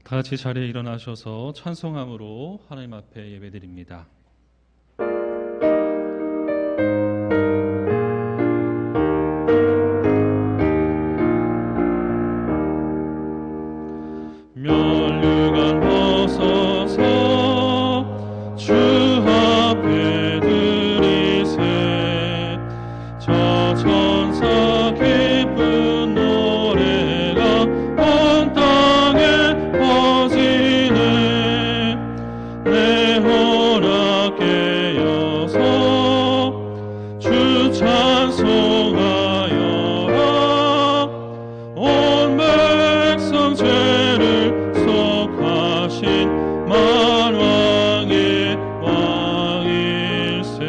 다 같이 자리에 일어나셔서 찬송함으로 하나님 앞에 예배드립니다. 면류관 벗어서 주 앞에 드리세. 저 천사 기쁜 노래가 온 땅에 퍼지네. 내 허락 깨어서 주 찬송하여라. 온 백성 죄를 속하신 만왕의 왕일세.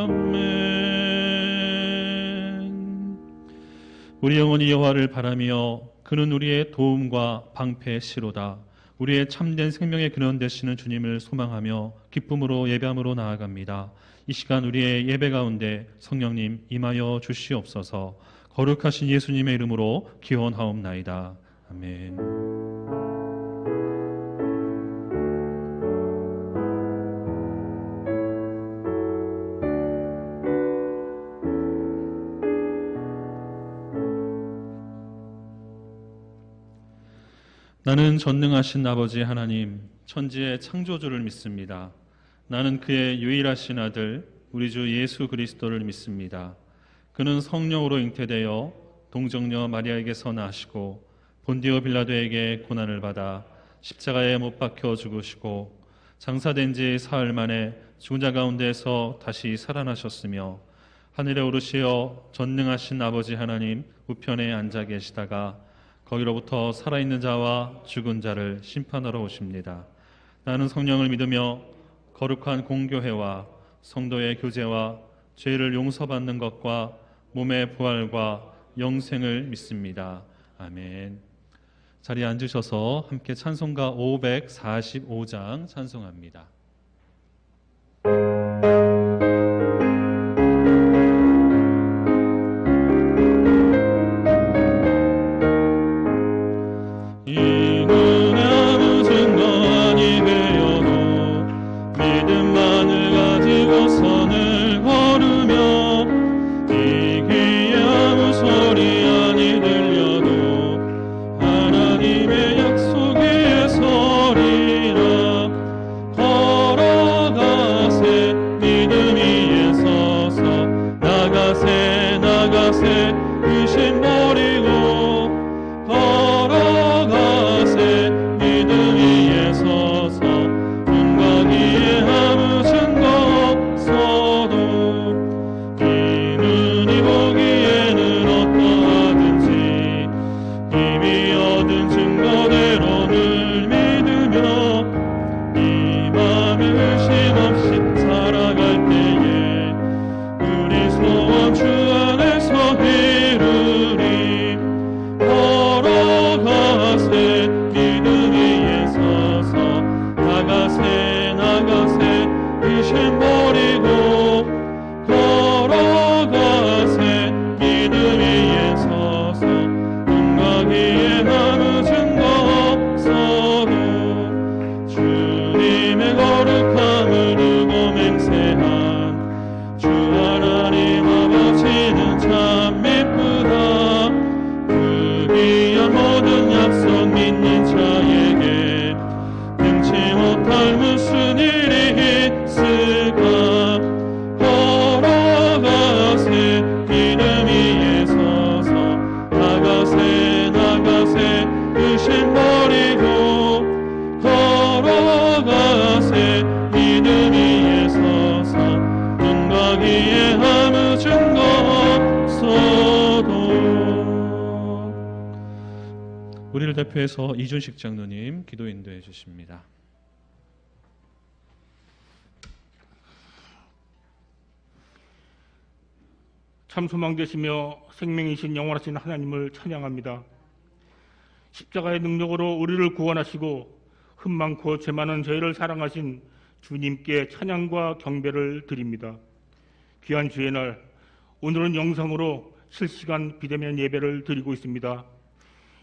아멘. 우리 영혼이 여호와를 바라며 그는 우리의 도움과 방패시로다. 우리의 참된 생명의 근원 되시는 주님을 소망하며 기쁨으로 예배함으로 나아갑니다. 이 시간 우리의 예배 가운데 성령님 임하여 주시옵소서. 거룩하신 예수님의 이름으로 기원하옵나이다. 아멘. 나는 전능하신 아버지 하나님, 천지의 창조주를 믿습니다. 나는 그의 유일하신 아들 우리 주 예수 그리스도를 믿습니다. 그는 성령으로 잉태되어 동정녀 마리아에게서 나시고 본디오 빌라도에게 고난을 받아 십자가에 못 박혀 죽으시고 장사된 지 사흘 만에 죽은 자 가운데서 다시 살아나셨으며 하늘에 오르시어 전능하신 아버지 하나님 우편에 앉아 계시다가 거기로부터 살아있는 자와 죽은 자를 심판하러 오십니다. 나는 성령을 믿으며 거룩한 공교회와 성도의 교제와 죄를 용서받는 것과 몸의 부활과 영생을 믿습니다. 아멘. 자리에 앉으셔서 함께 찬송가 545장 찬송합니다. 의심 버리고 걸어가세. 믿음 위에 서서 눈과 귀에 아무 증거 없어도 이 눈이 보기에는 어떠하든지 이미 얻은 증거대로 늘 믿으며 이 맘에 의심 없이 살아갈 때에 우리 소원 주 안에서 이루리. 걸어가세. 믿음 위에 서서 나가세 나가세. 의심 버리고 걸어가세. 믿음 위에 서서 눈과 귀에 아무 증거 없어도 주님의 거룩함을 두고 맹세한 주 하나님 아버지는 참 미쁘다. 그 귀한 모든 약속 믿는 자에게 능치 못할 무슨 일이 있을까. 걸어가세. 믿음 위에 서서 나가세 나가세. 의심 버리고 걸어가세. 믿음 위에 서서 눈과 귀에 아무 증거 없어도. 우리를 대표해서 이준식 장로님 기도 인도해 주십니다. 참 소망 되시며 생명이신 영원하신 하나님을 찬양합니다. 십자가의 능력으로 우리를 구원하시고 흠 많고 죄 많은 저희를 사랑하신 주님께 찬양과 경배를 드립니다. 귀한 주의 날, 오늘은 영상으로 실시간 비대면 예배를 드리고 있습니다.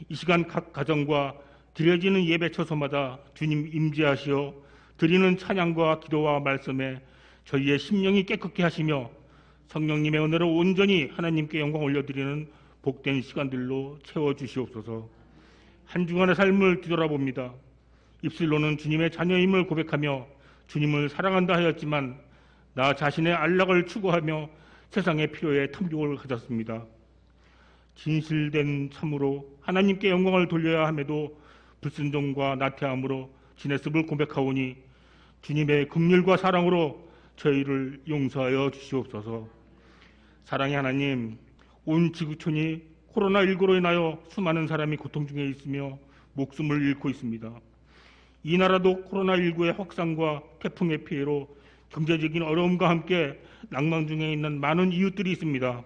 이 시간 각 가정과 드려지는 예배 처소마다 주님 임재하시어 드리는 찬양과 기도와 말씀에 저희의 심령이 깨끗게 하시며 성령님의 은혜로 온전히 하나님께 영광 올려드리는 복된 시간들로 채워주시옵소서. 한 주간의 삶을 뒤돌아봅니다. 입술로는 주님의 자녀임을 고백하며 주님을 사랑한다 하였지만 나 자신의 안락을 추구하며 세상의 필요에 탐욕을 가졌습니다. 진실된 참으로 하나님께 영광을 돌려야 함에도 불순종과 나태함으로 지냈음을 고백하오니 주님의 긍휼과 사랑으로 저희를 용서하여 주시옵소서. 사랑의 하나님, 온 지구촌이 코로나19로 인하여 수많은 사람이 고통 중에 있으며 목숨을 잃고 있습니다. 이 나라도 코로나19의 확산과 태풍의 피해로 경제적인 어려움과 함께 낭망 중에 있는 많은 이웃들이 있습니다.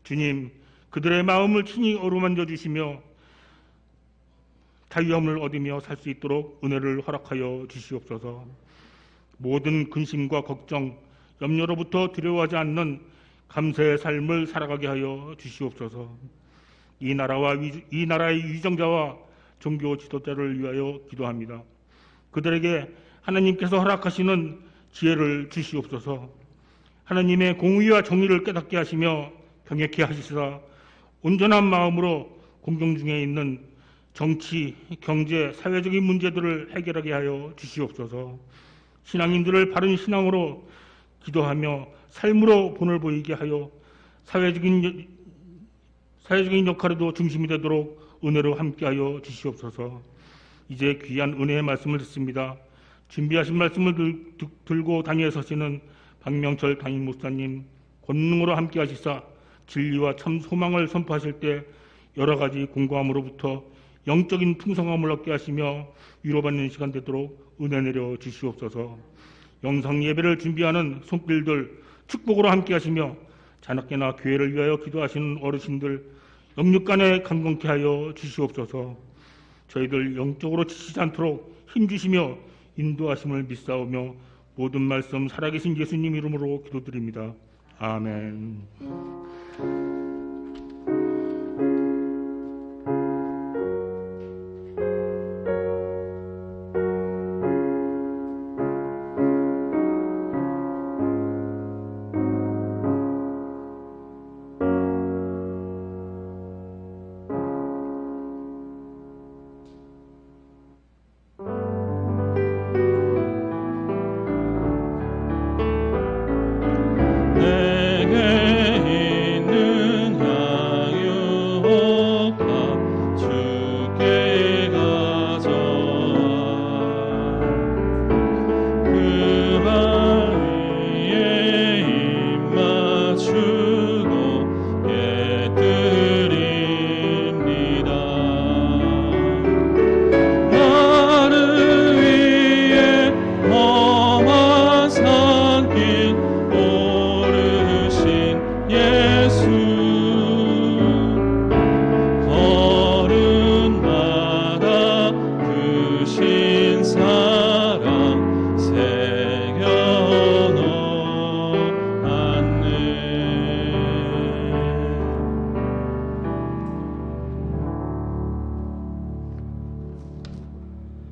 주님, 그들의 마음을 친히 어루만져 주시며 자유함을 얻으며 살 수 있도록 은혜를 허락하여 주시옵소서. 모든 근심과 걱정, 염려로부터 두려워하지 않는 감사의 삶을 살아가게 하여 주시옵소서. 이 나라의 위정자와 종교 지도자를 위하여 기도합니다. 그들에게 하나님께서 허락하시는 지혜를 주시옵소서. 하나님의 공의와 정의를 깨닫게 하시며 경외케 하시사 온전한 마음으로 공경 중에 있는 정치, 경제, 사회적인 문제들을 해결하게 하여 주시옵소서. 신앙인들을 바른 신앙으로 기도하며 삶으로 본을 보이게 하여 사회적인 역할에도 중심이 되도록 은혜로 함께하여 주시옵소서. 이제 귀한 은혜의 말씀을 듣습니다. 준비하신 말씀을 들고 단위에 서시는 박명철 담임 목사님 권능으로 함께하시사 진리와 참 소망을 선포하실 때 여러 가지 공고함으로부터 영적인 풍성함을 얻게 하시며 위로받는 시간 되도록 은혜 내려 주시옵소서. 영상 예배를 준비하는 손길들 축복으로 함께하시며 자나깨나 교회를 위하여 기도하시는 어르신들 영육간에 강건케 하여 주시옵소서. 저희들 영적으로 지치지 않도록 힘주시며 인도하심을 믿사오며 모든 말씀 살아계신 예수님 이름으로 기도드립니다. 아멘.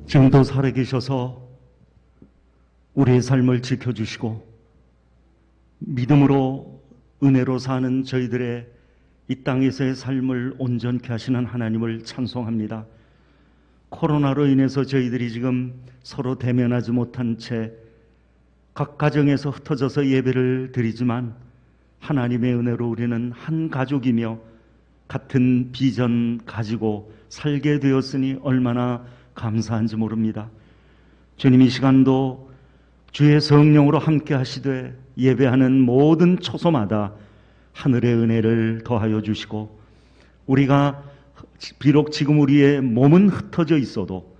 지금도 살아계셔서 우리의 삶을 지켜주시고 믿음으로 은혜로 사는 저희들의 이 땅에서의 삶을 온전케 하시는 하나님을 찬송합니다. 코로나로 인해서 저희들이 지금 서로 대면하지 못한 채 각 가정에서 흩어져서 예배를 드리지만 하나님의 은혜로 우리는 한 가족이며 같은 비전 가지고 살게 되었으니 얼마나 감사한지 모릅니다. 주님, 이 시간도 주의 성령으로 함께 하시되 예배하는 모든 초소마다 하늘의 은혜를 더하여 주시고 우리가 비록 지금 우리의 몸은 흩어져 있어도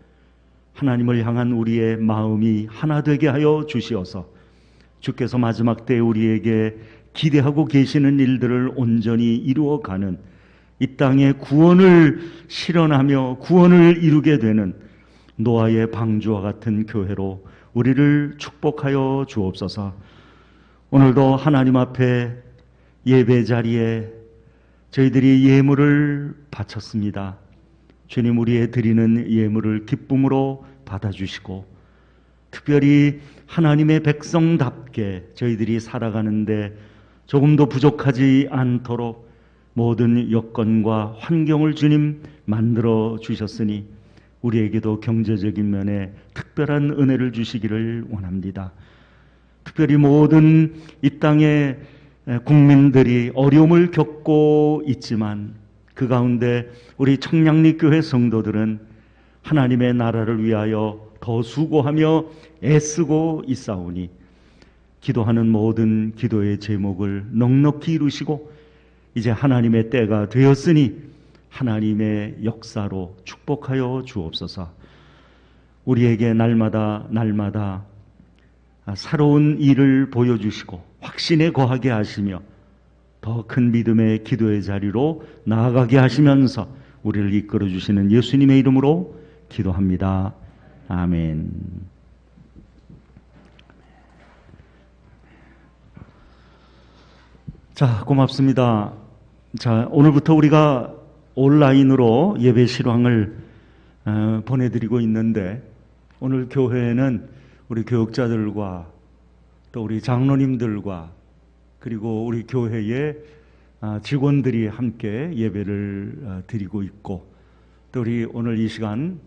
하나님을 향한 우리의 마음이 하나 되게 하여 주시어서 주께서 마지막 때에 우리에게 기대하고 계시는 일들을 온전히 이루어가는 이 땅의 구원을 실현하며 구원을 이루게 되는 노아의 방주와 같은 교회로 우리를 축복하여 주옵소서. 오늘도 하나님 앞에 예배 자리에 저희들이 예물을 바쳤습니다. 주님, 우리의 드리는 예물을 기쁨으로 받아주시고 특별히 하나님의 백성답게 저희들이 살아가는데 조금도 부족하지 않도록 모든 여건과 환경을 주님 만들어 주셨으니 우리에게도 경제적인 면에 특별한 은혜를 주시기를 원합니다. 특별히 모든 이 땅의 국민들이 어려움을 겪고 있지만 그 가운데 우리 청량리 교회 성도들은 하나님의 나라를 위하여 더 수고하며 애쓰고 있사오니 기도하는 모든 기도의 제목을 넉넉히 이루시고 이제 하나님의 때가 되었으니 하나님의 역사로 축복하여 주옵소서. 우리에게 날마다 새로운 일을 보여주시고 확신에 거하게 하시며 더 큰 믿음의 기도의 자리로 나아가게 하시면서 우리를 이끌어 주시는 예수님의 이름으로 기도합니다. 아멘. 자, 고맙습니다. 자, 오늘부터 우리가 온라인으로 예배 실황을 보내드리고 있는데 오늘 교회에는 우리 교육자들과 또 우리 장로님들과 그리고 우리 교회의 직원들이 함께 예배를 드리고 있고 또 우리 오늘 이 시간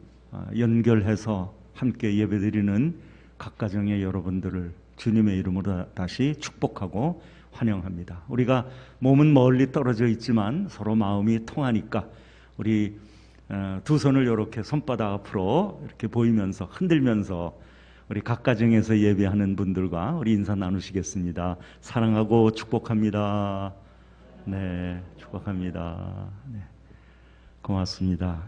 연결해서 함께 예배드리는 각 가정의 여러분들을 주님의 이름으로 다시 축복하고 환영합니다. 우리가 몸은 멀리 떨어져 있지만 서로 마음이 통하니까 우리 두 손을 이렇게 손바닥 앞으로 이렇게 보이면서 흔들면서 우리 각 가정에서 예배하는 분들과 우리 인사 나누시겠습니다. 사랑하고 축복합니다. 네, 축복합니다. 네, 고맙습니다.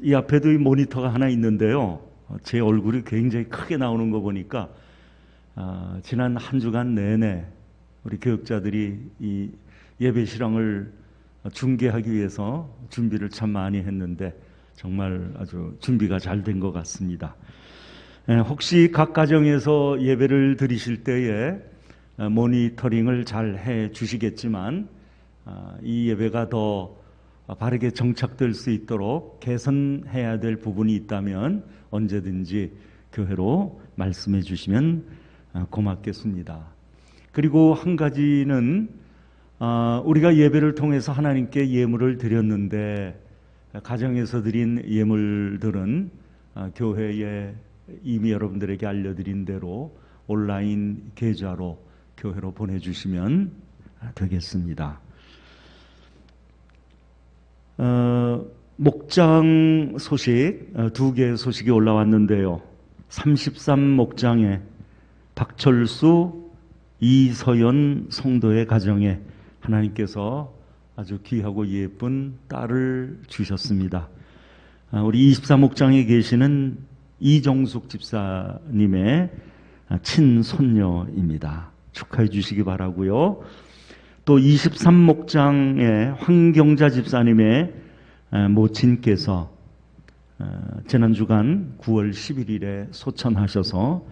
이 앞에도 이 모니터가 하나 있는데요. 제 얼굴이 굉장히 크게 나오는 거 보니까 지난 한 주간 내내 우리 교육자들이 이 예배 실황을 중계하기 위해서 준비를 참 많이 했는데 정말 아주 준비가 잘 된 것 같습니다. 혹시 각 가정에서 예배를 드리실 때에 모니터링을 잘 해 주시겠지만 이 예배가 더 바르게 정착될 수 있도록 개선해야 될 부분이 있다면 언제든지 교회로 말씀해 주시면 고맙겠습니다. 그리고 한 가지는 우리가 예배를 통해서 하나님께 예물을 드렸는데 가정에서 드린 예물들은 교회에 이미 여러분들에게 알려드린 대로 온라인 계좌로 교회로 보내주시면 되겠습니다. 목장 소식 두 개의 소식이 올라왔는데요. 33목장에 박철수, 이서연 성도의 가정에 하나님께서 아주 귀하고 예쁜 딸을 주셨습니다. 우리 24목장에 계시는 이정숙 집사님의 친손녀입니다. 축하해 주시기 바라고요. 또 23목장의 황경자 집사님의 모친께서 지난 주간 9월 11일에 소천하셔서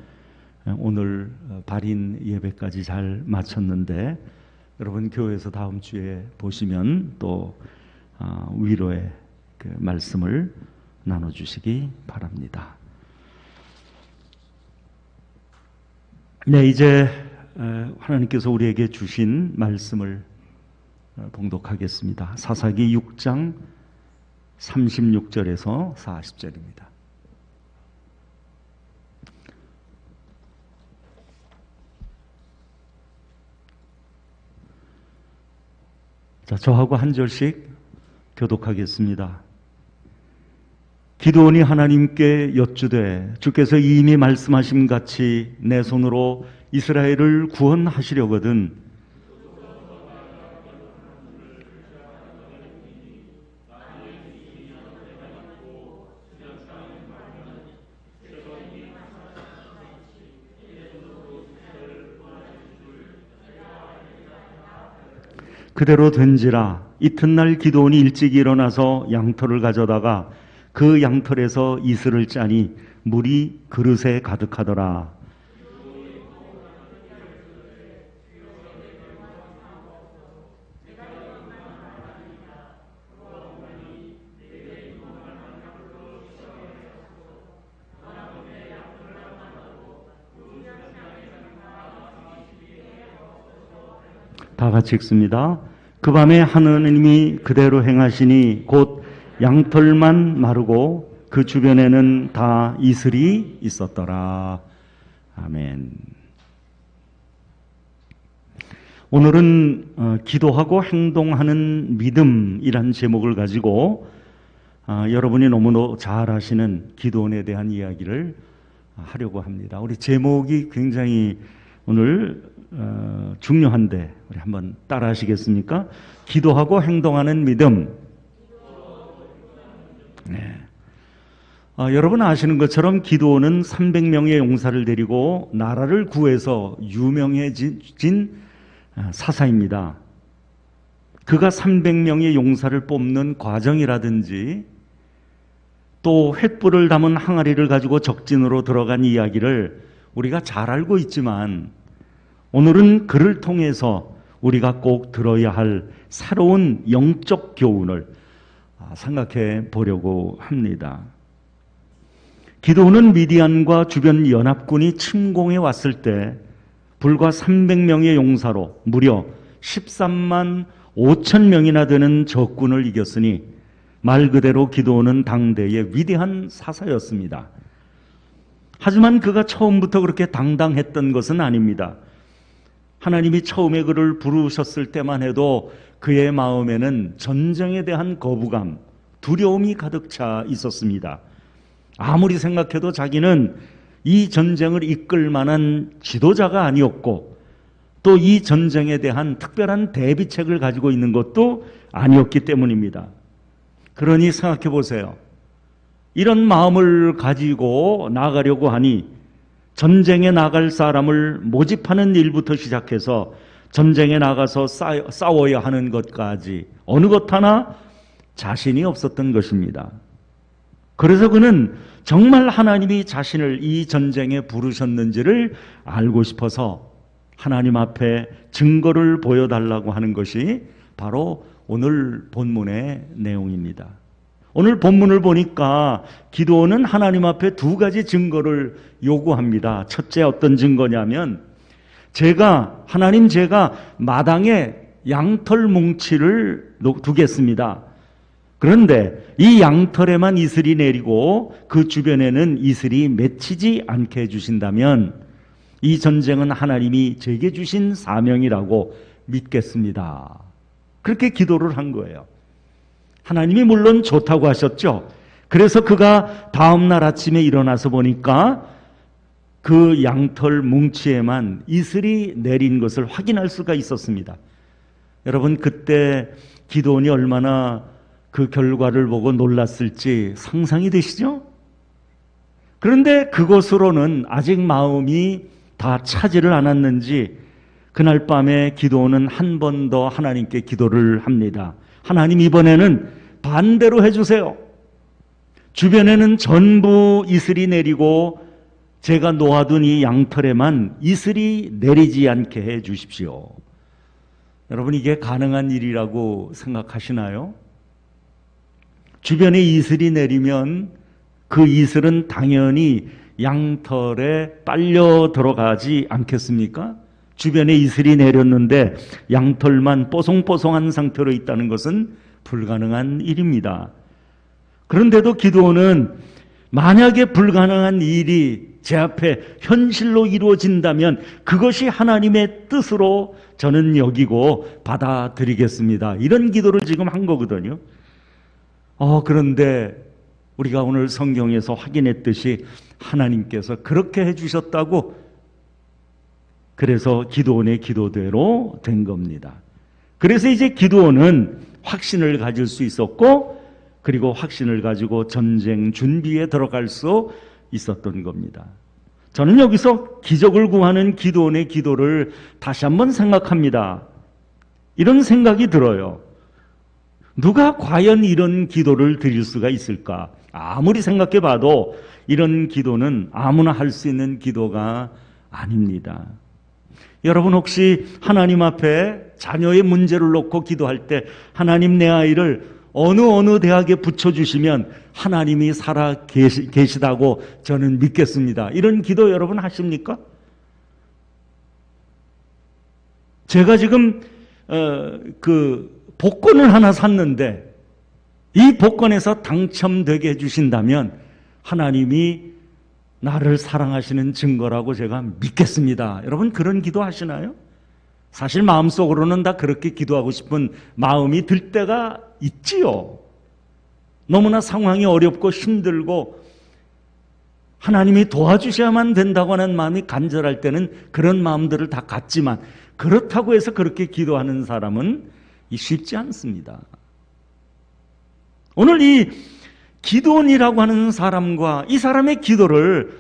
오늘 발인 예배까지 잘 마쳤는데 여러분 교회에서 다음 주에 보시면 또 위로의 그 말씀을 나눠주시기 바랍니다. 네, 이제 하나님께서 우리에게 주신 말씀을 봉독하겠습니다. 사사기 6장 36절에서 40절입니다. 자, 저하고 한 절씩 교독하겠습니다. 기드온이 하나님께 여쭈되 주께서 이미 말씀하신 같이 내 손으로 이스라엘을 구원하시려거든 그대로 된지라. 이튿날 기드온이 일찍 일어나서 양털을 가져다가 그 양털에서 이슬을 짜니 물이 그릇에 가득하더라. 다 같이 읽습니다. 그 밤에 하느님이 그대로 행하시니 곧 양털만 마르고 그 주변에는 다 이슬이 있었더라. 아멘. 오늘은 기도하고 행동하는 믿음이란 제목을 가지고 여러분이 너무나 잘 아시는 기도원에 대한 이야기를 하려고 합니다. 우리 제목이 굉장히 오늘 중요한데 우리 한번 따라 하시겠습니까? 기도하고 행동하는 믿음. 네. 여러분 아시는 것처럼 기도원은 300명의 용사를 데리고 나라를 구해서 유명해진 사사입니다. 그가 300명의 용사를 뽑는 과정이라든지 또 횃불을 담은 항아리를 가지고 적진으로 들어간 이야기를 우리가 잘 알고 있지만 오늘은 그를 통해서 우리가 꼭 들어야 할 새로운 영적 교훈을 생각해 보려고 합니다. 기도원은 미디안과 주변 연합군이 침공해 왔을 때 불과 300명의 용사로 무려 13만 5천 명이나 되는 적군을 이겼으니 말 그대로 기도원은 당대의 위대한 사사였습니다. 하지만 그가 처음부터 그렇게 당당했던 것은 아닙니다. 하나님이 처음에 그를 부르셨을 때만 해도 그의 마음에는 전쟁에 대한 거부감, 두려움이 가득 차 있었습니다. 아무리 생각해도 자기는 이 전쟁을 이끌 만한 지도자가 아니었고 또 이 전쟁에 대한 특별한 대비책을 가지고 있는 것도 아니었기 때문입니다. 그러니 생각해 보세요. 이런 마음을 가지고 나가려고 하니 전쟁에 나갈 사람을 모집하는 일부터 시작해서 전쟁에 나가서 싸워야 하는 것까지 어느 것 하나 자신이 없었던 것입니다. 그래서 그는 정말 하나님이 자신을 이 전쟁에 부르셨는지를 알고 싶어서 하나님 앞에 증거를 보여달라고 하는 것이 바로 오늘 본문의 내용입니다. 오늘 본문을 보니까 기도원은 하나님 앞에 두 가지 증거를 요구합니다. 첫째 어떤 증거냐면 하나님 제가 마당에 양털 뭉치를 두겠습니다. 그런데 이 양털에만 이슬이 내리고 그 주변에는 이슬이 맺히지 않게 해주신다면 이 전쟁은 하나님이 제게 주신 사명이라고 믿겠습니다. 그렇게 기도를 한 거예요. 하나님이 물론 좋다고 하셨죠. 그래서 그가 다음날 아침에 일어나서 보니까 그 양털 뭉치에만 이슬이 내린 것을 확인할 수가 있었습니다. 여러분 그때 기도원이 얼마나 그 결과를 보고 놀랐을지 상상이 되시죠? 그런데 그것으로는 아직 마음이 다 차지를 않았는지 그날 밤에 기도원은 한 번 더 하나님께 기도를 합니다. 하나님 이번에는 반대로 해주세요. 주변에는 전부 이슬이 내리고 제가 놓아둔 이 양털에만 이슬이 내리지 않게 해 주십시오. 여러분 이게 가능한 일이라고 생각하시나요? 주변에 이슬이 내리면 그 이슬은 당연히 양털에 빨려 들어가지 않겠습니까? 주변에 이슬이 내렸는데 양털만 뽀송뽀송한 상태로 있다는 것은 불가능한 일입니다. 그런데도 기도원은 만약에 불가능한 일이 제 앞에 현실로 이루어진다면 그것이 하나님의 뜻으로 저는 여기고 받아들이겠습니다. 이런 기도를 지금 한 거거든요. 그런데 우리가 오늘 성경에서 확인했듯이 하나님께서 그렇게 해주셨다고 그래서 기도원의 기도대로 된 겁니다. 그래서 이제 기도원은 확신을 가질 수 있었고 그리고 확신을 가지고 전쟁 준비에 들어갈 수 있었던 겁니다. 저는 여기서 기적을 구하는 기도원의 기도를 다시 한번 생각합니다. 이런 생각이 들어요. 누가 과연 이런 기도를 드릴 수가 있을까? 아무리 생각해 봐도 이런 기도는 아무나 할 수 있는 기도가 아닙니다. 여러분 혹시 하나님 앞에 자녀의 문제를 놓고 기도할 때 하나님 내 아이를 어느 대학에 붙여주시면 하나님이 살아 계시다고 저는 믿겠습니다. 이런 기도 여러분 하십니까? 제가 지금 그 복권을 하나 샀는데 이 복권에서 당첨되게 해주신다면 하나님이 나를 사랑하시는 증거라고 제가 믿겠습니다. 여러분 그런 기도 하시나요? 사실 마음속으로는 다 그렇게 기도하고 싶은 마음이 들 때가 있지요. 너무나 상황이 어렵고 힘들고 하나님이 도와주셔야만 된다고 하는 마음이 간절할 때는 그런 마음들을 다 갖지만 그렇다고 해서 그렇게 기도하는 사람은 쉽지 않습니다. 오늘 이 기도원이라고 하는 사람과 이 사람의 기도를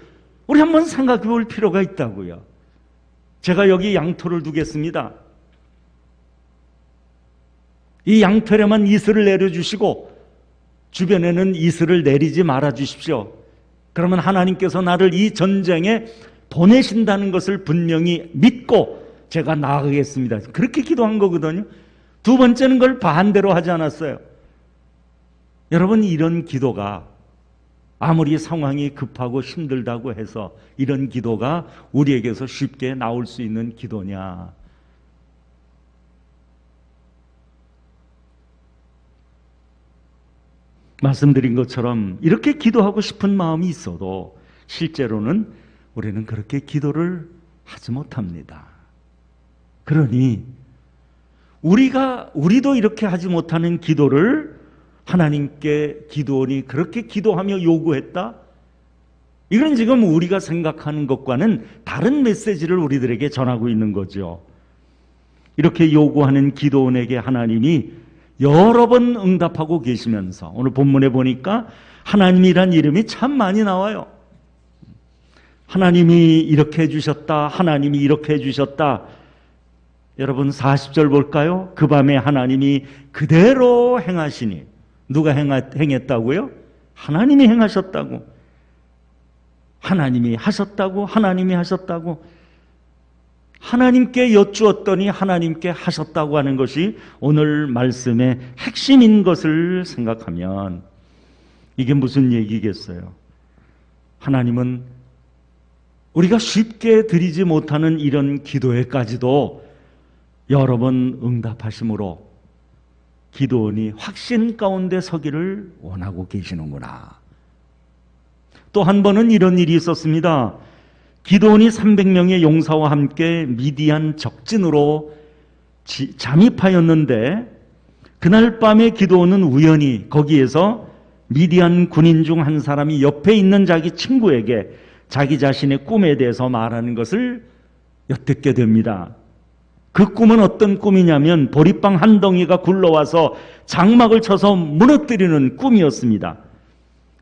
우리 한번 생각해 볼 필요가 있다고요. 제가 여기 양토를 두겠습니다. 이 양털에만 이슬을 내려주시고 주변에는 이슬을 내리지 말아 주십시오. 그러면 하나님께서 나를 이 전쟁에 보내신다는 것을 분명히 믿고 제가 나아가겠습니다. 그렇게 기도한 거거든요. 두 번째는 그걸 반대로 하지 않았어요. 여러분 이런 기도가 아무리 상황이 급하고 힘들다고 해서 이런 기도가 우리에게서 쉽게 나올 수 있는 기도냐? 말씀드린 것처럼 이렇게 기도하고 싶은 마음이 있어도 실제로는 우리는 그렇게 기도를 하지 못합니다. 그러니 우리도 이렇게 하지 못하는 기도를 하나님께 기도원이 그렇게 기도하며 요구했다? 이건 지금 우리가 생각하는 것과는 다른 메시지를 우리들에게 전하고 있는 거죠. 이렇게 요구하는 기도원에게 하나님이 여러 번 응답하고 계시면서 오늘 본문에 보니까 하나님이란 이름이 참 많이 나와요. 하나님이 이렇게 해주셨다. 하나님이 이렇게 해주셨다. 여러분 40절 볼까요? 그 밤에 하나님이 그대로 행하시니 누가 행했다고요? 하나님이 행하셨다고. 하나님이 하셨다고. 하나님이 하셨다고. 하나님께 여쭈었더니 하나님께 하셨다고 하는 것이 오늘 말씀의 핵심인 것을 생각하면 이게 무슨 얘기겠어요? 하나님은 우리가 쉽게 드리지 못하는 이런 기도에까지도 여러 번 응답하심으로 기도원이 확신 가운데 서기를 원하고 계시는구나. 또 한 번은 이런 일이 있었습니다. 기도원이 300명의 용사와 함께 미디안 적진으로 잠입하였는데 그날 밤에 기도원은 우연히 거기에서 미디안 군인 중 한 사람이 옆에 있는 자기 친구에게 자기 자신의 꿈에 대해서 말하는 것을 엿듣게 됩니다. 그 꿈은 어떤 꿈이냐면 보리빵 한 덩이가 굴러와서 장막을 쳐서 무너뜨리는 꿈이었습니다.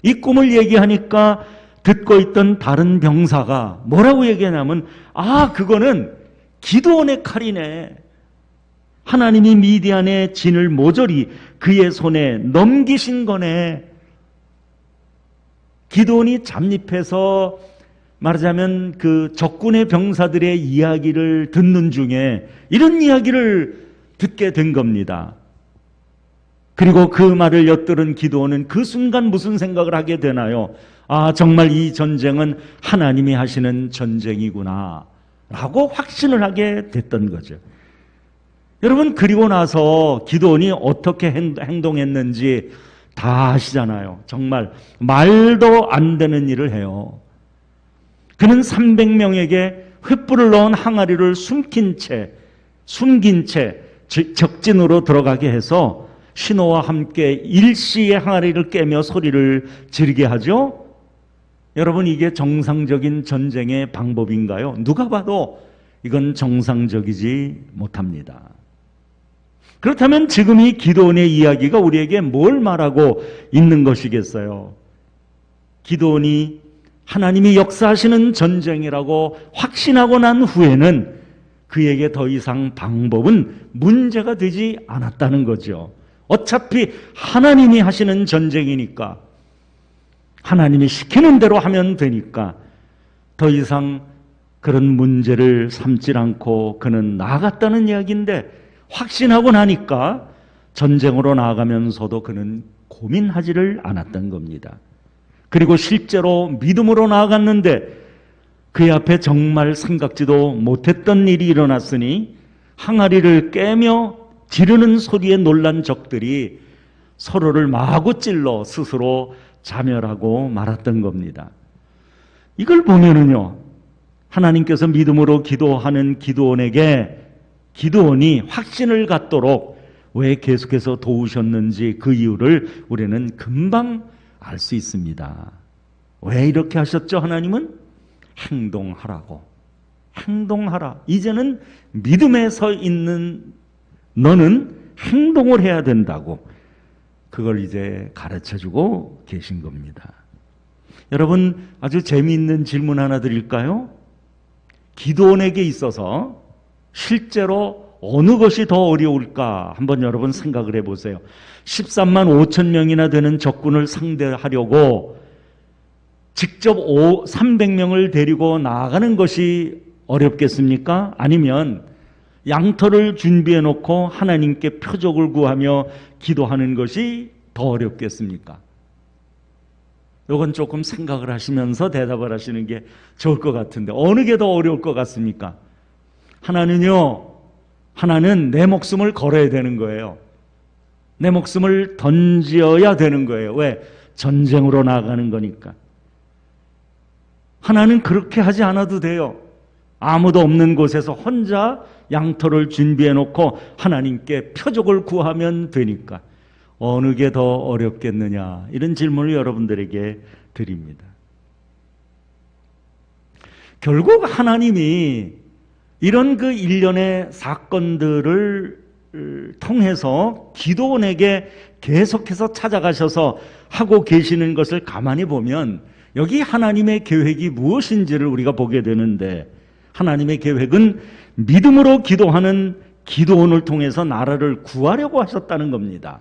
이 꿈을 얘기하니까 듣고 있던 다른 병사가 뭐라고 얘기하냐면 그거는 기도원의 칼이네. 하나님이 미디안의 진을 모조리 그의 손에 넘기신 거네. 기도원이 잠입해서 말하자면 그 적군의 병사들의 이야기를 듣는 중에 이런 이야기를 듣게 된 겁니다. 그리고 그 말을 엿들은 기도원은 그 순간 무슨 생각을 하게 되나요? 정말 이 전쟁은 하나님이 하시는 전쟁이구나 라고 확신을 하게 됐던 거죠. 여러분 그리고 나서 기도원이 어떻게 행동했는지 다 아시잖아요. 정말 말도 안 되는 일을 해요. 그는 300명에게 횃불을 넣은 항아리를 숨긴 채 적진으로 들어가게 해서 신호와 함께 일시에 항아리를 깨며 소리를 지르게 하죠. 여러분 이게 정상적인 전쟁의 방법인가요? 누가 봐도 이건 정상적이지 못합니다. 그렇다면 지금 이 기도원의 이야기가 우리에게 뭘 말하고 있는 것이겠어요? 기도원이 하나님이 역사하시는 전쟁이라고 확신하고 난 후에는 그에게 더 이상 방법은 문제가 되지 않았다는 거죠. 어차피 하나님이 하시는 전쟁이니까 하나님이 시키는 대로 하면 되니까 더 이상 그런 문제를 삼지 않고 그는 나아갔다는 이야기인데 확신하고 나니까 전쟁으로 나아가면서도 그는 고민하지를 않았던 겁니다. 그리고 실제로 믿음으로 나아갔는데 그의 앞에 정말 생각지도 못했던 일이 일어났으니 항아리를 깨며 지르는 소리에 놀란 적들이 서로를 마구 찔러 스스로 자멸하고 말았던 겁니다. 이걸 보면은요, 하나님께서 믿음으로 기도하는 기드온에게 기드온이 확신을 갖도록 왜 계속해서 도우셨는지 그 이유를 우리는 금방 알 수 있습니다. 왜 이렇게 하셨죠? 하나님은 행동하라고. 행동하라. 이제는 믿음에 서 있는 너는 행동을 해야 된다고. 그걸 이제 가르쳐주고 계신 겁니다. 여러분, 아주 재미있는 질문 하나 드릴까요? 기드온에게 있어서 실제로 어느 것이 더 어려울까 한번 여러분 생각을 해보세요. 13만 5천 명이나 되는 적군을 상대하려고 직접 300명을 데리고 나아가는 것이 어렵겠습니까? 아니면 양털을 준비해 놓고 하나님께 표적을 구하며 기도하는 것이 더 어렵겠습니까? 이건 조금 생각을 하시면서 대답을 하시는 게 좋을 것 같은데 어느 게 더 어려울 것 같습니까? 하나는 내 목숨을 걸어야 되는 거예요. 내 목숨을 던져야 되는 거예요. 왜? 전쟁으로 나가는 거니까. 하나는 그렇게 하지 않아도 돼요. 아무도 없는 곳에서 혼자 양털을 준비해 놓고 하나님께 표적을 구하면 되니까. 어느 게 더 어렵겠느냐, 이런 질문을 여러분들에게 드립니다. 결국 하나님이 이런 그 일련의 사건들을 통해서 기드온에게 계속해서 찾아가셔서 하고 계시는 것을 가만히 보면 여기 하나님의 계획이 무엇인지를 우리가 보게 되는데, 하나님의 계획은 믿음으로 기도하는 기드온을 통해서 나라를 구하려고 하셨다는 겁니다.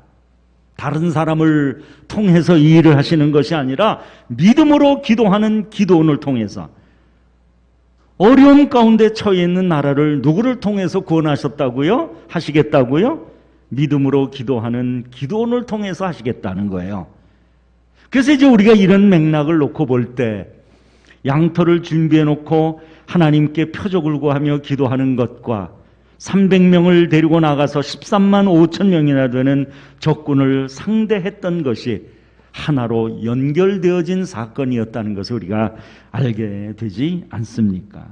다른 사람을 통해서 이 일을 하시는 것이 아니라 믿음으로 기도하는 기드온을 통해서, 어려움 가운데 처해 있는 나라를 누구를 통해서 구원하셨다고요? 하시겠다고요? 믿음으로 기도하는 기드온을 통해서 하시겠다는 거예요. 그래서 이제 우리가 이런 맥락을 놓고 볼 때 양털을 준비해 놓고 하나님께 표적을 구하며 기도하는 것과 300명을 데리고 나가서 13만 5천 명이나 되는 적군을 상대했던 것이 하나로 연결되어진 사건이었다는 것을 우리가 알게 되지 않습니까?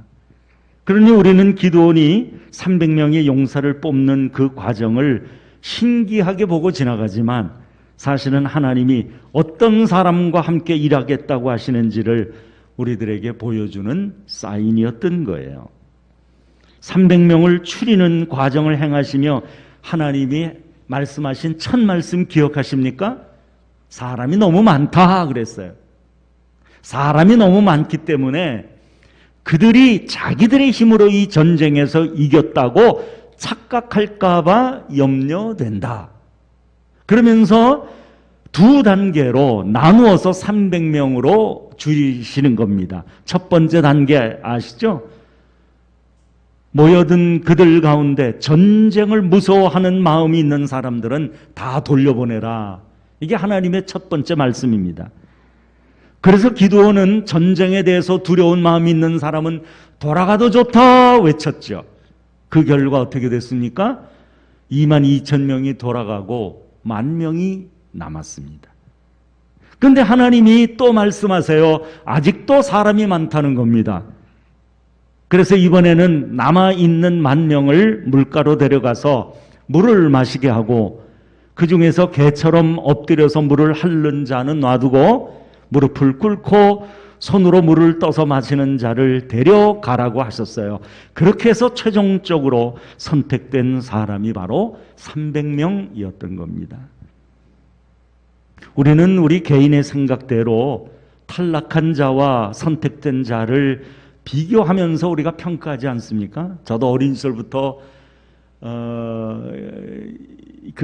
그러니 우리는 기드온이 300명의 용사를 뽑는 그 과정을 신기하게 보고 지나가지만 사실은 하나님이 어떤 사람과 함께 일하겠다고 하시는지를 우리들에게 보여주는 사인이었던 거예요. 300명을 추리는 과정을 행하시며 하나님이 말씀하신 첫 말씀 기억하십니까? 사람이 너무 많다 그랬어요. 사람이 너무 많기 때문에 그들이 자기들의 힘으로 이 전쟁에서 이겼다고 착각할까 봐 염려된다. 그러면서 두 단계로 나누어서 300명으로 줄이시는 겁니다. 첫 번째 단계 아시죠? 모여든 그들 가운데 전쟁을 무서워하는 마음이 있는 사람들은 다 돌려보내라. 이게 하나님의 첫 번째 말씀입니다. 그래서 기드온은 전쟁에 대해서 두려운 마음이 있는 사람은 돌아가도 좋다 외쳤죠. 그 결과 어떻게 됐습니까? 2만 2천 명이 돌아가고 10,000명이 남았습니다. 그런데 하나님이 또 말씀하세요. 아직도 사람이 많다는 겁니다. 그래서 이번에는 남아있는 10,000명을 물가로 데려가서 물을 마시게 하고 그 중에서 개처럼 엎드려서 물을 핥는 자는 놔두고 무릎을 꿇고 손으로 물을 떠서 마시는 자를 데려가라고 하셨어요. 그렇게 해서 최종적으로 선택된 사람이 바로 300명이었던 겁니다. 우리는 우리 개인의 생각대로 탈락한 자와 선택된 자를 비교하면서 우리가 평가하지 않습니까? 저도 어린 시절부터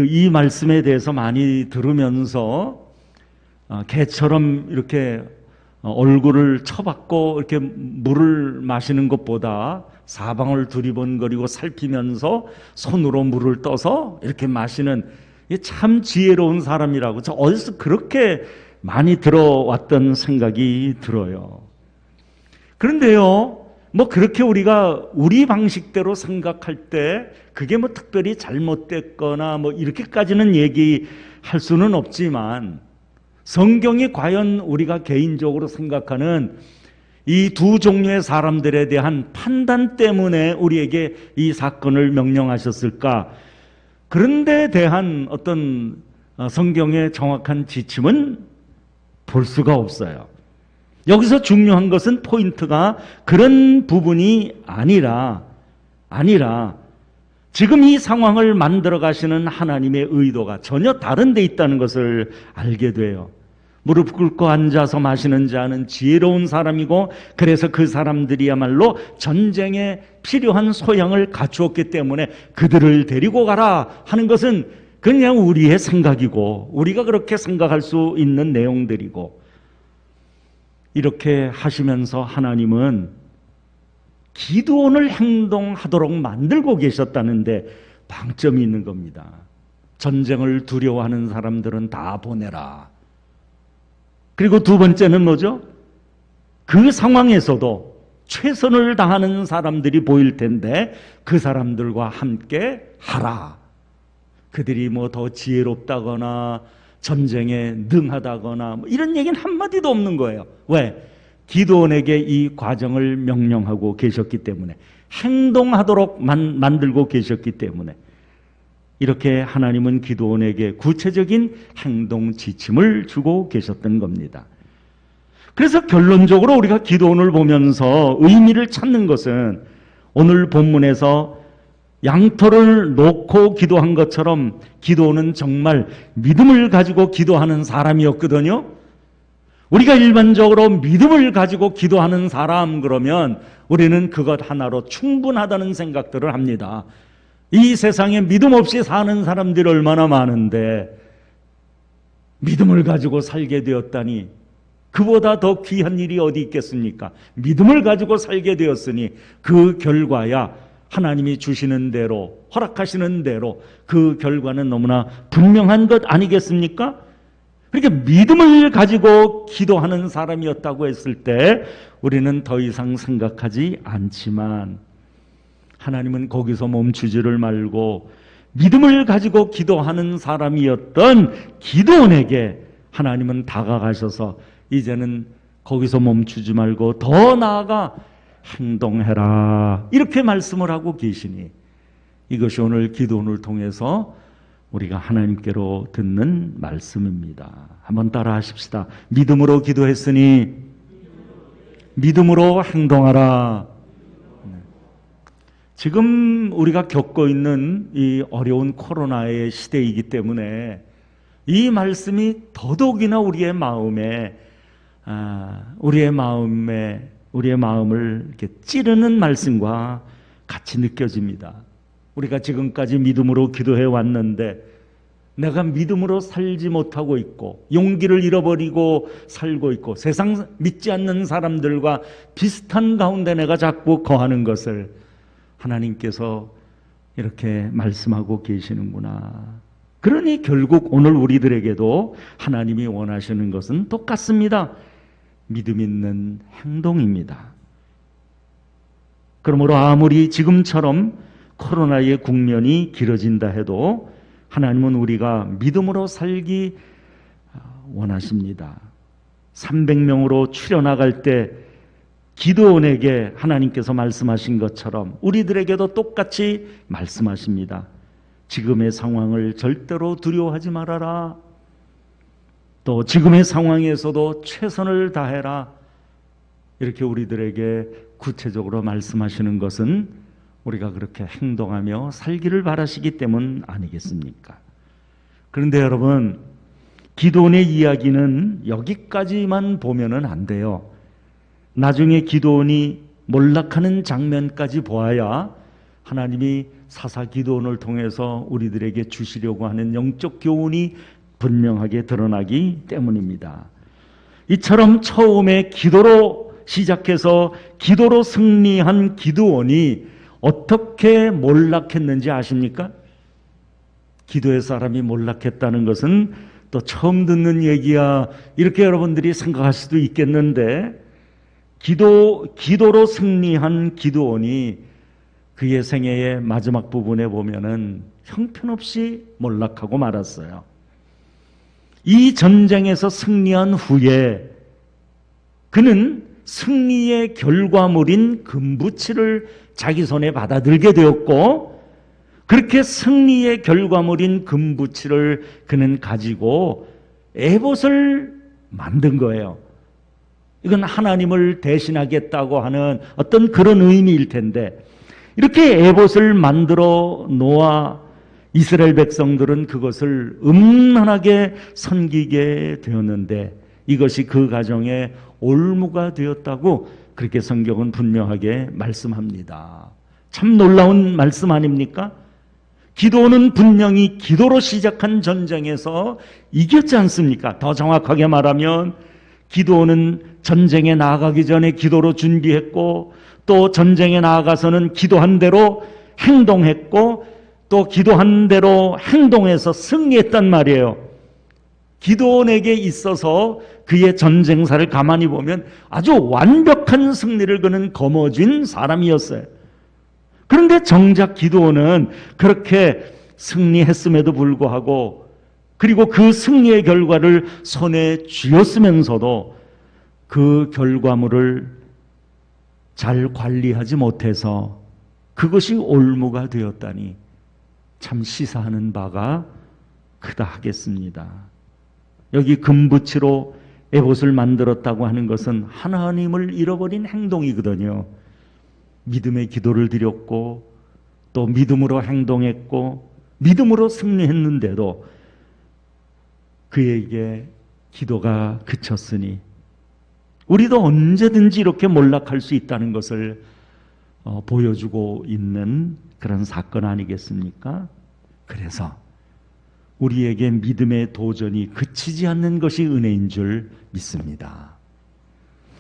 이 말씀에 대해서 많이 들으면서 개처럼 이렇게 얼굴을 쳐박고 이렇게 물을 마시는 것보다 사방을 두리번거리고 살피면서 손으로 물을 떠서 이렇게 마시는, 참 지혜로운 사람이라고 저 어디서 그렇게 많이 들어왔던 생각이 들어요. 그런데요, 뭐 그렇게 우리가 우리 방식대로 생각할 때 그게 뭐 특별히 잘못됐거나 뭐 이렇게까지는 얘기할 수는 없지만, 성경이 과연 우리가 개인적으로 생각하는 이 두 종류의 사람들에 대한 판단 때문에 우리에게 이 사건을 명령하셨을까? 그런 데 대한 어떤 성경의 정확한 지침은 볼 수가 없어요. 여기서 중요한 것은 포인트가 그런 부분이 아니라 지금 이 상황을 만들어 가시는 하나님의 의도가 전혀 다른 데 있다는 것을 알게 돼요. 무릎 꿇고 앉아서 마시는 자는 지혜로운 사람이고, 그래서 그 사람들이야말로 전쟁에 필요한 소양을 갖추었기 때문에 그들을 데리고 가라 하는 것은 그냥 우리의 생각이고, 우리가 그렇게 생각할 수 있는 내용들이고, 이렇게 하시면서 하나님은 기드온을 행동하도록 만들고 계셨다는데 방점이 있는 겁니다. 전쟁을 두려워하는 사람들은 다 보내라. 그리고 두 번째는 뭐죠? 그 상황에서도 최선을 다하는 사람들이 보일 텐데 그 사람들과 함께 하라. 그들이 뭐 더 지혜롭다거나 전쟁에 능하다거나 뭐 이런 얘기는 한마디도 없는 거예요. 왜? 기드온에게 이 과정을 명령하고 계셨기 때문에, 행동하도록 만들고 계셨기 때문에, 이렇게 하나님은 기드온에게 구체적인 행동 지침을 주고 계셨던 겁니다. 그래서 결론적으로 우리가 기드온을 보면서 의미를 찾는 것은, 오늘 본문에서 양털을 놓고 기도한 것처럼 기도는 정말 믿음을 가지고 기도하는 사람이었거든요. 우리가 일반적으로 믿음을 가지고 기도하는 사람 그러면 우리는 그것 하나로 충분하다는 생각들을 합니다. 이 세상에 믿음 없이 사는 사람들이 얼마나 많은데 믿음을 가지고 살게 되었다니, 그보다 더 귀한 일이 어디 있겠습니까? 믿음을 가지고 살게 되었으니 그 결과야 하나님이 주시는 대로, 허락하시는 대로 그 결과는 너무나 분명한 것 아니겠습니까? 그러니까 믿음을 가지고 기도하는 사람이었다고 했을 때 우리는 더 이상 생각하지 않지만, 하나님은 거기서 멈추지를 말고 믿음을 가지고 기도하는 사람이었던 기드온에게 하나님은 다가가셔서 이제는 거기서 멈추지 말고 더 나아가 행동해라, 이렇게 말씀을 하고 계시니, 이것이 오늘 기도원을 통해서 우리가 하나님께로 듣는 말씀입니다. 한번 따라 하십시다. 믿음으로 기도했으니 믿음으로 행동하라. 지금 우리가 겪고 있는 이 어려운 코로나의 시대이기 때문에 이 말씀이 더더욱이나 우리의 마음을 이렇게 찌르는 말씀과 같이 느껴집니다. 우리가 지금까지 믿음으로 기도해 왔는데 내가 믿음으로 살지 못하고 있고 용기를 잃어버리고 살고 있고 세상 믿지 않는 사람들과 비슷한 가운데 내가 자꾸 거하는 것을 하나님께서 이렇게 말씀하고 계시는구나. 그러니 결국 오늘 우리들에게도 하나님이 원하시는 것은 똑같습니다. 믿음 있는 행동입니다. 그러므로 아무리 지금처럼 코로나의 국면이 길어진다 해도 하나님은 우리가 믿음으로 살기 원하십니다. 300명으로 추려나갈 때 기드온에게 하나님께서 말씀하신 것처럼 우리들에게도 똑같이 말씀하십니다. 지금의 상황을 절대로 두려워하지 말아라. 또 지금의 상황에서도 최선을 다해라. 이렇게 우리들에게 구체적으로 말씀하시는 것은 우리가 그렇게 행동하며 살기를 바라시기 때문 아니겠습니까? 그런데 여러분, 기드온의 이야기는 여기까지만 보면은 안 돼요. 나중에 기드온이 몰락하는 장면까지 보아야 하나님이 사사 기드온을 통해서 우리들에게 주시려고 하는 영적 교훈이 분명하게 드러나기 때문입니다. 이처럼 처음에 기도로 시작해서 기도로 승리한 기드온이 어떻게 몰락했는지 아십니까? 기도의 사람이 몰락했다는 것은 또 처음 듣는 얘기야, 이렇게 여러분들이 생각할 수도 있겠는데, 기도로 승리한 기드온이 그의 생애의 마지막 부분에 보면은 형편없이 몰락하고 말았어요. 이 전쟁에서 승리한 후에 그는 승리의 결과물인 금부치를 자기 손에 받아들게 되었고, 그렇게 승리의 결과물인 금부치를 그는 가지고 에봇을 만든 거예요. 이건 하나님을 대신하겠다고 하는 어떤 그런 의미일 텐데, 이렇게 에봇을 만들어 놓아 이스라엘 백성들은 그것을 음란하게 섬기게 되었는데, 이것이 그 가정의 올무가 되었다고 그렇게 성경은 분명하게 말씀합니다. 참 놀라운 말씀 아닙니까? 기도는 분명히 기도로 시작한 전쟁에서 이겼지 않습니까? 더 정확하게 말하면 기도는 전쟁에 나아가기 전에 기도로 준비했고, 또 전쟁에 나아가서는 기도한 대로 행동했고, 또 기도한 대로 행동해서 승리했단 말이에요. 기도원에게 있어서 그의 전쟁사를 가만히 보면 아주 완벽한 승리를 그는 거머쥔 사람이었어요. 그런데 정작 기도원은 그렇게 승리했음에도 불구하고, 그리고 그 승리의 결과를 손에 쥐었으면서도 그 결과물을 잘 관리하지 못해서 그것이 올무가 되었다니 참 시사하는 바가 크다 하겠습니다. 여기 금부치로 에봇을 만들었다고 하는 것은 하나님을 잃어버린 행동이거든요. 믿음의 기도를 드렸고, 또 믿음으로 행동했고, 믿음으로 승리했는데도 그에게 기도가 그쳤으니 우리도 언제든지 이렇게 몰락할 수 있다는 것을 보여주고 있는 그런 사건 아니겠습니까? 그래서 우리에게 믿음의 도전이 그치지 않는 것이 은혜인 줄 믿습니다.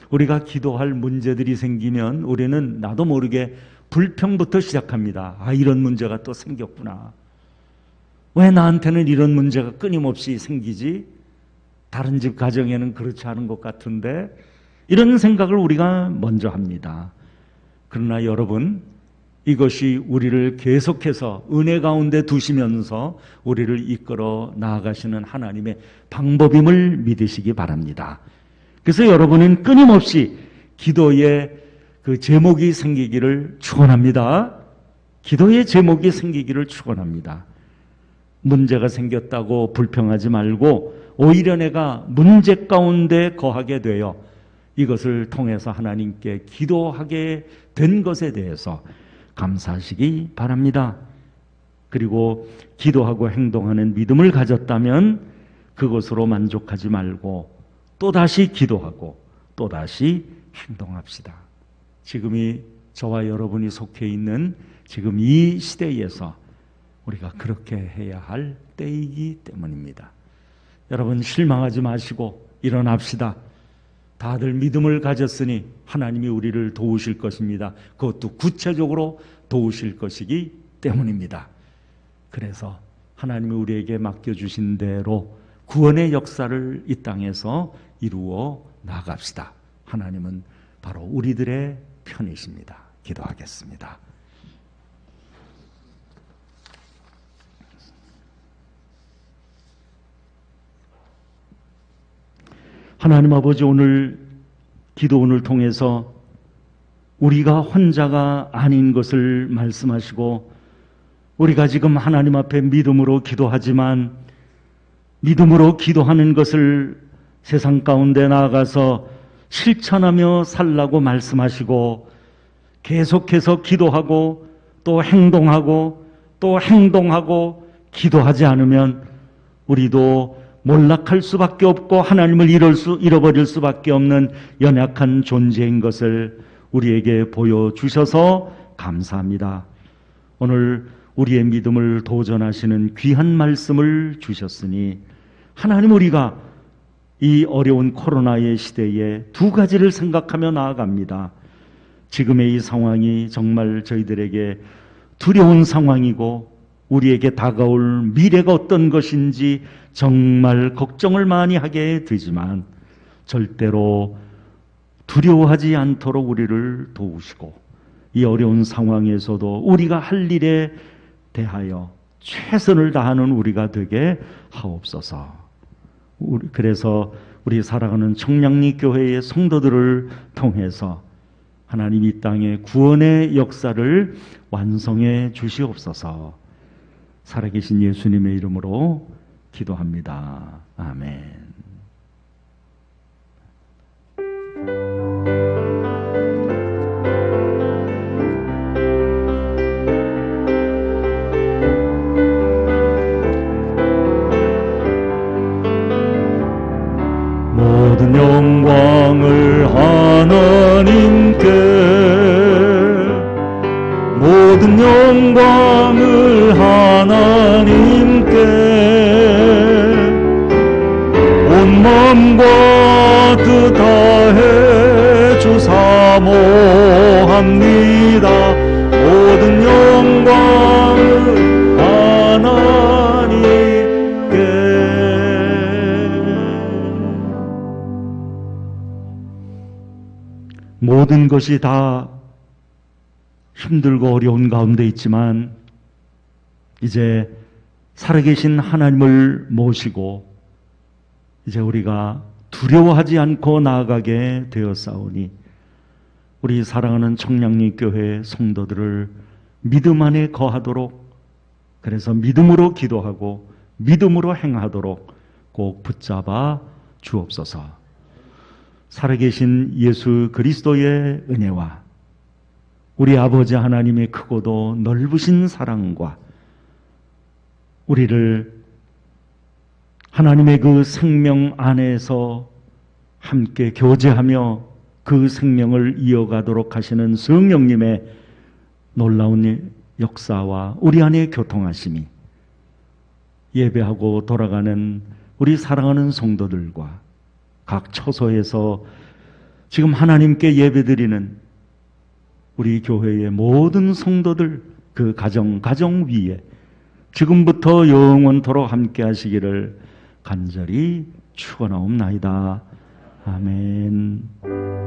우리가 기도할 문제들이 생기면 우리는 나도 모르게 불평부터 시작합니다. 아, 이런 문제가 또 생겼구나. 왜 나한테는 이런 문제가 끊임없이 생기지? 다른 집 가정에는 그렇지 않은 것 같은데, 이런 생각을 우리가 먼저 합니다. 그러나 여러분, 이것이 우리를 계속해서 은혜 가운데 두시면서 우리를 이끌어 나아가시는 하나님의 방법임을 믿으시기 바랍니다. 그래서 여러분은 끊임없이 기도의 그 제목이 생기기를 축원합니다. 기도의 제목이 생기기를 축원합니다. 문제가 생겼다고 불평하지 말고 오히려 내가 문제 가운데 거하게 되어 이것을 통해서 하나님께 기도하게 된 것에 대해서 감사하시기 바랍니다. 그리고 기도하고 행동하는 믿음을 가졌다면 그것으로 만족하지 말고 또다시 기도하고 또다시 행동합시다. 지금이 저와 여러분이 속해 있는 지금 이 시대에서 우리가 그렇게 해야 할 때이기 때문입니다. 여러분, 실망하지 마시고 일어납시다. 다들 믿음을 가졌으니 하나님이 우리를 도우실 것입니다. 그것도 구체적으로 도우실 것이기 때문입니다. 그래서 하나님이 우리에게 맡겨주신 대로 구원의 역사를 이 땅에서 이루어 나갑시다. 하나님은 바로 우리들의 편이십니다. 기도하겠습니다. 하나님 아버지, 오늘 기도원을 통해서 우리가 혼자가 아닌 것을 말씀하시고, 우리가 지금 하나님 앞에 믿음으로 기도하지만 믿음으로 기도하는 것을 세상 가운데 나아가서 실천하며 살라고 말씀하시고, 계속해서 기도하고 또 행동하고 또 행동하고 기도하지 않으면 우리도 몰락할 수밖에 없고 하나님을 잃어버릴 수밖에 없는 연약한 존재인 것을 우리에게 보여주셔서 감사합니다. 오늘 우리의 믿음을 도전하시는 귀한 말씀을 주셨으니 하나님, 우리가 이 어려운 코로나의 시대에 두 가지를 생각하며 나아갑니다. 지금의 이 상황이 정말 저희들에게 두려운 상황이고 우리에게 다가올 미래가 어떤 것인지 정말 걱정을 많이 하게 되지만 절대로 두려워하지 않도록 우리를 도우시고 이 어려운 상황에서도 우리가 할 일에 대하여 최선을 다하는 우리가 되게 하옵소서. 그래서 우리 사랑하는 청량리 교회의 성도들을 통해서 하나님 이 땅에 구원의 역사를 완성해 주시옵소서. 살아계신 예수님의 이름으로 기도합니다. 아멘. 모든 영광을 하나님께, 모든 영광을 하나님께, 온 마음과 뜻 다해 주사모합니다. 모든 영광을 하나님께. 모든 것이 다 힘들고 어려운 가운데 있지만 이제 살아계신 하나님을 모시고 이제 우리가 두려워하지 않고 나아가게 되었사오니 우리 사랑하는 청량리 교회 성도들을 믿음 안에 거하도록, 그래서 믿음으로 기도하고 믿음으로 행하도록 꼭 붙잡아 주옵소서. 살아계신 예수 그리스도의 은혜와 우리 아버지 하나님의 크고도 넓으신 사랑과 우리를 하나님의 그 생명 안에서 함께 교제하며 그 생명을 이어가도록 하시는 성령님의 놀라운 역사와 우리 안에 교통하심이 예배하고 돌아가는 우리 사랑하는 성도들과 각 처소에서 지금 하나님께 예배드리는 우리 교회의 모든 성도들, 그 가정 위에 지금부터 영원토록 함께 하시기를 간절히 축원하옵나이다. 아멘.